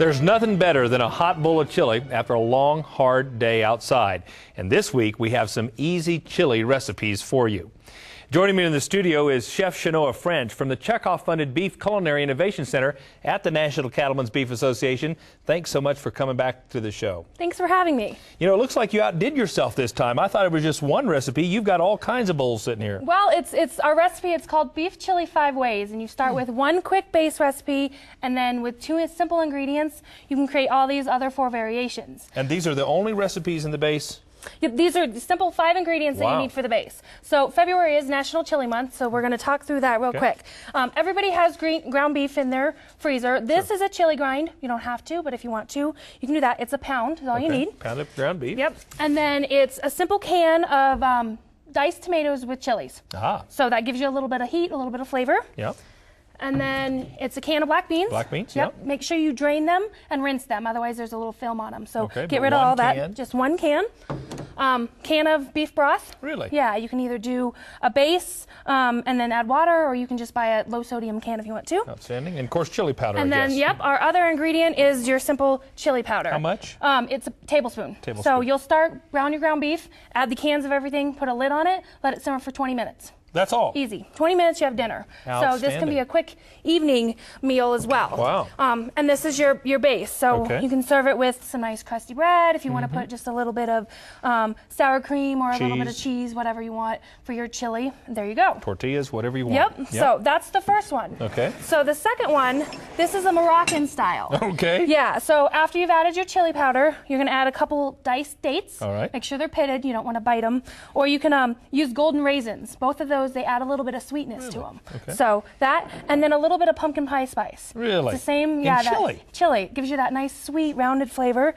There's nothing better than a hot bowl of chili after a long, hard day outside. And this week we have some easy chili recipes for you. Joining me in the studio is Chef Shanoa French from the Chekhov-funded Beef Culinary Innovation Center at the National Cattlemen's Beef Association. Thanks so much for coming back to the show. Thanks for having me. You know, it looks like you outdid yourself this time. I thought it was just one recipe. You've got all kinds of bowls sitting here. Well, it's our recipe. It's called Beef Chili 5 Ways, and you start with one quick base recipe, and then with 2 simple ingredients, you can create all these other 4 variations. And these are the only recipes in the base? Yep, these are the simple 5 ingredients that you need for the base. So February is National Chili Month, so we're going to talk through that real quick. Everybody has ground beef in their freezer. This is a chili grind. You don't have to, but if you want to, you can do that. It's a pound is all you need. Pound of ground beef. Yep. And then it's a simple can of diced tomatoes with chilies. Ah. So that gives you a little bit of heat, a little bit of flavor. Yep. And then it's a can of black beans. Black beans, yep. Make sure you drain them and rinse them, otherwise there's a little film on them. So get rid of all that. Just one can. Can of beef broth. Really? Yeah, you can either do a base and then add water, or you can just buy a low sodium can if you want to. Outstanding. And of course chili powder, and then, yep, our other ingredient is your simple chili powder. How much? It's a tablespoon. So you'll start brown your ground beef, add the cans of everything, put a lid on it, let it simmer for 20 minutes. That's all? Easy. 20 minutes, you have dinner. So this can be a quick evening meal as well. Wow. And this is your base. So you can serve it with some nice crusty bread if you want to put just a little bit of sour cream or a little bit of cheese, whatever you want for your chili. There you go. Tortillas, whatever you want. Yep. So that's the first one. Okay. So the second one, this is a Moroccan style. Okay. Yeah. So after you've added your chili powder, you're going to add a couple diced dates. All right. Make sure they're pitted. You don't want to bite them. Or you can use golden raisins. Both of those, they add a little bit of sweetness to them. Okay. So that, and then a little bit of pumpkin pie spice. Really? It's the same, chili? Chili. It gives you that nice, sweet, rounded flavor.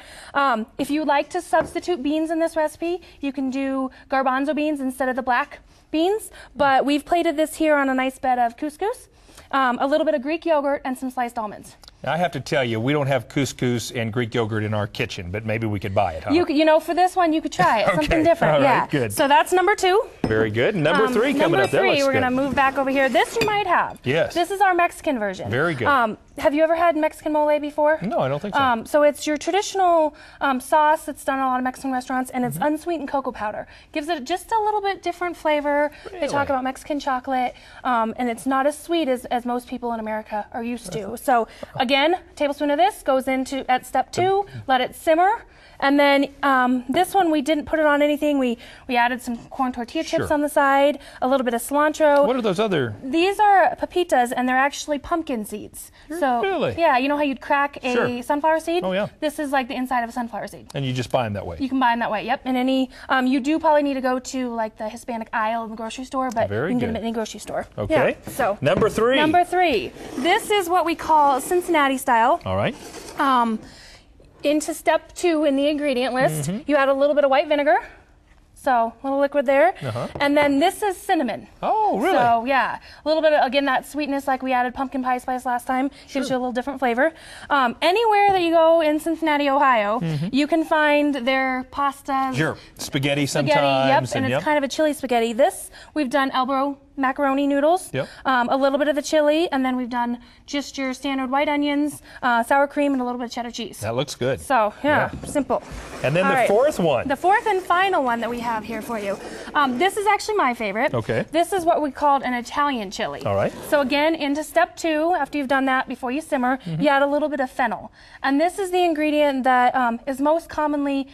If you like to substitute beans in this recipe, you can do garbanzo beans instead of the black beans. But we've plated this here on a nice bed of couscous, a little bit of Greek yogurt, and some sliced almonds. I have to tell you, we don't have couscous and Greek yogurt in our kitchen, but maybe we could buy it, huh? You know, for this one, you could try it. Something different. All right, good. So that's number 2. Very good. Number 3 coming up. Number 3, we're going to move back over here. This you might have. Yes. This is our Mexican version. Very good. Have you ever had Mexican mole before? No, I don't think so. So it's your traditional sauce that's done in a lot of Mexican restaurants, and it's unsweetened cocoa powder. Gives it just a little bit different flavor. Really? They talk about Mexican chocolate, and it's not as sweet as most people in America are used to. So again, a tablespoon of this goes into at step 2. Let it simmer. And then this one, we didn't put it on anything. We added some corn tortilla chips on the side, a little bit of cilantro. What are those other? These are pepitas, and they're actually pumpkin seeds. So really? Yeah, you know how you'd crack a sunflower seed? Oh, yeah. This is like the inside of a sunflower seed. And you just buy them that way? You can buy them that way, yep. And any, you do probably need to go to like the Hispanic aisle in the grocery store, but you can get them at any grocery store. Okay. Yeah. So number 3. Number 3. This is what we call Cincinnati style. All right. Into step 2 in the ingredient list, you add a little bit of white vinegar. So a little liquid there. And then this is cinnamon. Oh, really? So yeah, a little bit of, again, that sweetness like we added pumpkin pie spice last time. Gives you a little different flavor. Anywhere that you go in Cincinnati, Ohio, you can find their pastas. Sure. Spaghetti sometimes. Yep, and it's kind of a chili spaghetti. This, we've done elbow macaroni noodles, a little bit of the chili, and then we've done just your standard white onions, sour cream, and a little bit of cheddar cheese. That looks good. So, yeah. Simple. And then the fourth one. The fourth and final one that we have here for you. This is actually my favorite. Okay. This is what we called an Italian chili. All right. So again, into step 2, after you've done that, before you simmer, you add a little bit of fennel. And this is the ingredient that is most commonly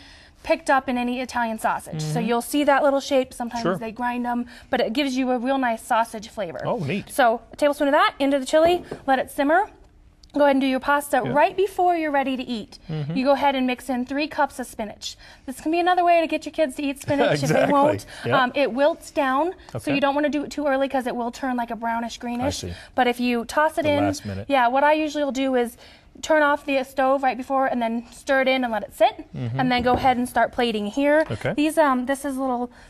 picked up in any Italian sausage. So you'll see that little shape. Sometimes they grind them, but it gives you a real nice sausage flavor. Oh, neat. So a tablespoon of that into the chili, let it simmer. Go ahead and do your pasta right before you're ready to eat. You go ahead and mix in 3 cups of spinach. This can be another way to get your kids to eat spinach if they won't. It wilts down, so you don't want to do it too early because it will turn like a brownish greenish. But if you toss it in, last minute. what I usually will do is turn off the stove right before and then stir it in and let it sit, and then go ahead and start plating here. These this is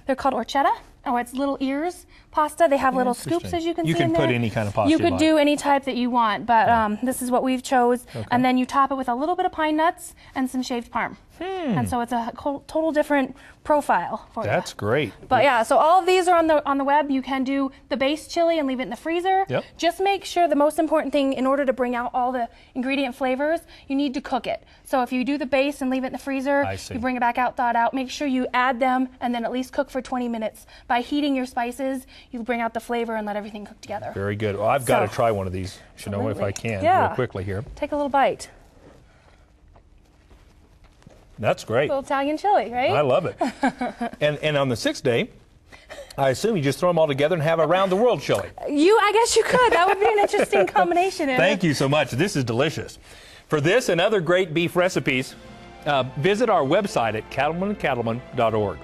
they're called orchetta. Oh, it's little ears pasta. They have little scoops, as you can see in there. You can put any kind of pasta you you could like. do any type that you want, but this is what we've chose. Okay. And then you top it with a little bit of pine nuts and some shaved parm. And so it's a total different profile for you. That's great. But yeah, so all of these are on the web. You can do the base chili and leave it in the freezer. Yep. Just make sure the most important thing, in order to bring out all the ingredient flavors, you need to cook it. So if you do the base and leave it in the freezer, you bring it back out, thaw it out, make sure you add them and then at least cook for 20 minutes. By heating your spices, you bring out the flavor and let everything cook together. Very good. Well, I've got to try one of these, Shanoa, if I can, real quickly here. Take a little bite. That's great. A little Italian chili, right? I love it. and on the 6th day, I assume you just throw them all together and have a round the world chili. I guess you could. That would be an interesting combination. Thank you so much. This is delicious. For this and other great beef recipes, visit our website at cattlemanandcattleman.org.